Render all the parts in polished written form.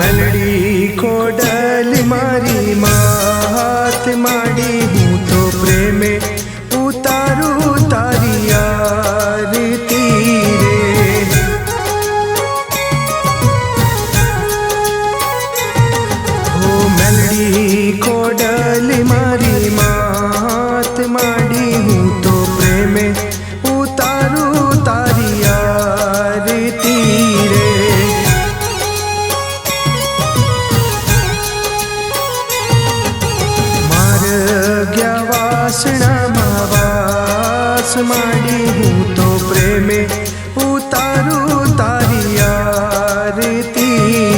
Melody कोडल मारी मात माड़ी हूँ तो प्रेमे उतारू तारी आरती रे। हो मेलडी कोडल मारी मात माड़ी हूँ तो प्रेमे उतारू तारी आरती रे। वासना वास माड़ी हूँ तो प्रेमे उतारू तारी आरती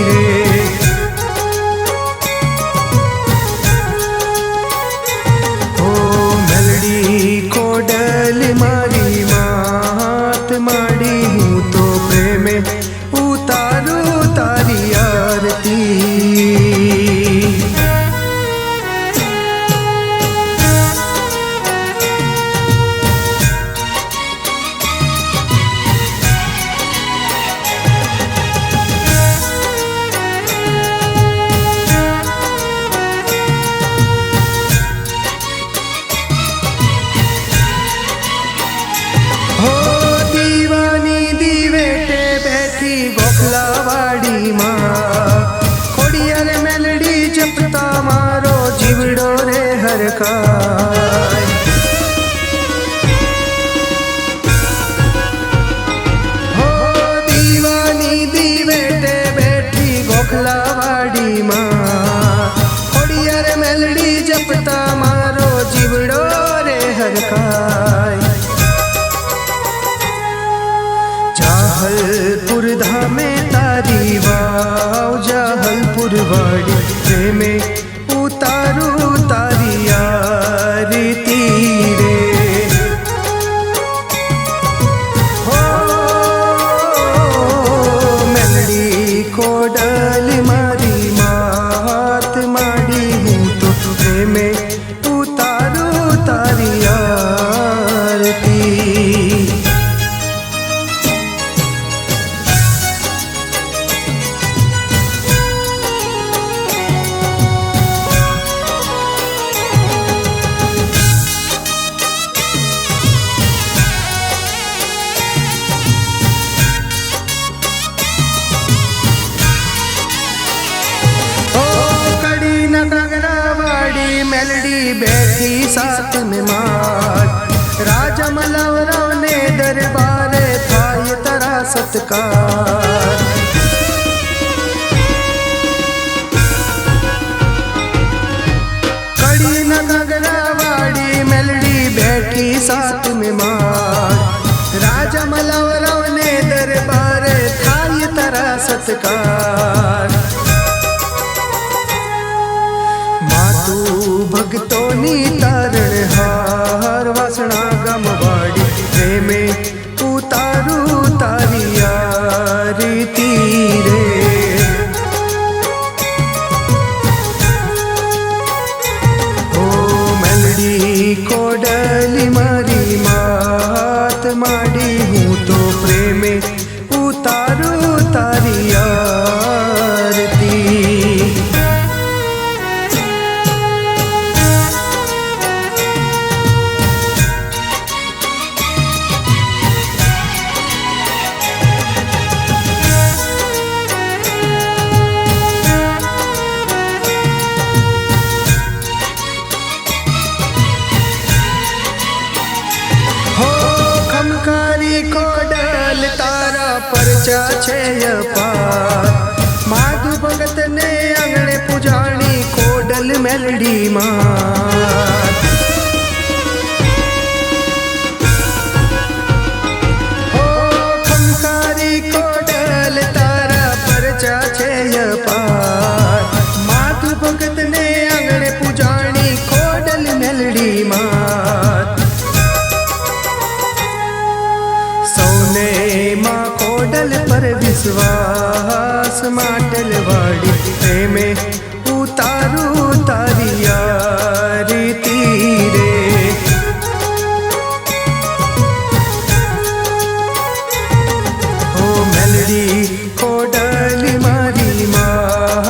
रे। हो मेलडी कोडल मारी मात माड़ी हूँ तो प्रेमे उतारू तारी आरती। गोखलावाड़ी माँ खोड़ियार मेलडी जपता मारो जीवड़ो रे हरकाय। हो दीवानी दीवेटे बैठी गोखलावाड़ी माँ खोड़ियार मेलडी जपता मारो जीवड़ो रे हरकाय। जाहलपुर धामे तारी वाव जाहलपुर वाड़ी प्रेमे उतारू तारी आरती रे। हो मेलडी कोडल मारी मात माड़ी हूँ तो प्रेमे उतारू तारी आरती। मेलडी बैठी साथ में मार राजा मलवराव ने दरबार थाय तरा सत्कार। कड़ी नगरावाड़ी मेलडी बैठी साथ में मार राजा मलवराव ने दरबार थाय तरा सत्कार। भक्तोनी तारण हार वासना गमवाड़ी प्रेमे उतारू तारी आरती रे। हो मेलडी कोडल मारी मात माड़ी हूँ तो प्रेमे उतारू तारी आरती। कोडल तारा परचा छे अपार माधु भगत ने अंगणे पुजाणी कोडल मेलडी माँ। हो खमकारी कोडल तारा परचा छे अपार माधु भगत ने अंगणे पुजाणी कोडल मेलडी माँ। माँ कोडल पर विश्वास माटल वाड़ी प्रेमे उतारू तारी आरती रे। हो मेलडी कोडल मारी माँ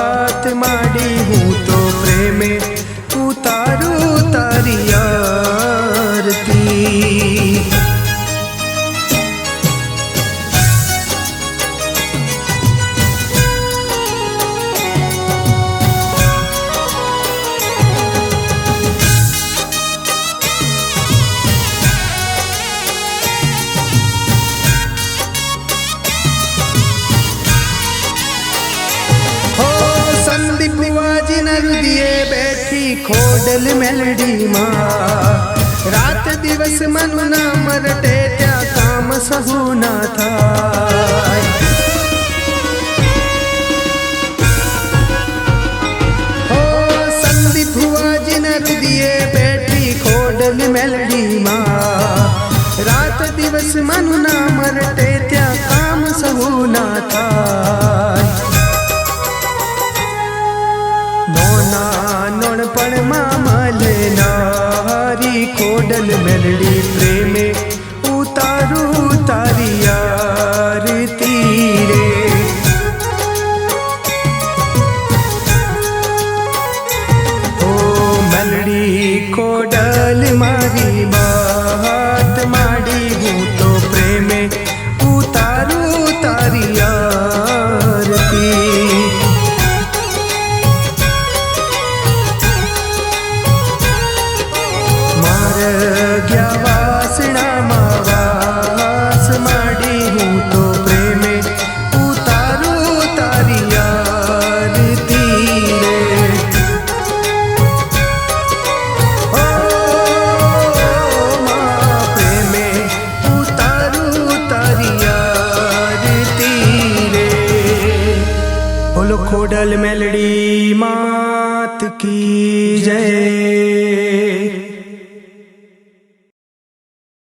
રુદિયે બેઠી ખોડલ મેલડી માં રાત દિવસ મન ના મરટે ત્યાં કામ સહુ ના થાય હો સંદીપ ભુવાજી ના રુદિયે બેઠી ખોડલ મેલડી માં રાત દિવસ મન ના મરટે ત્યાં કામ સહુ ના થાય પણ મલનારી ખોડલ મેલડી પ્રેમે ઉતારું તારી આરતી રે ઓ મેલડી ખોડલ મારી વાત માડી હું તો પ્રેમે ઉતારું તારી આરતી ગયા વાસણામાં વાસ માડી હું તો પ્રેમે ઉતારું તારી આરતી રે ઓ માં પ્રેમે ઉતારું તારી આરતી રે બોલો ખોડલ મેલડી માત કી જય।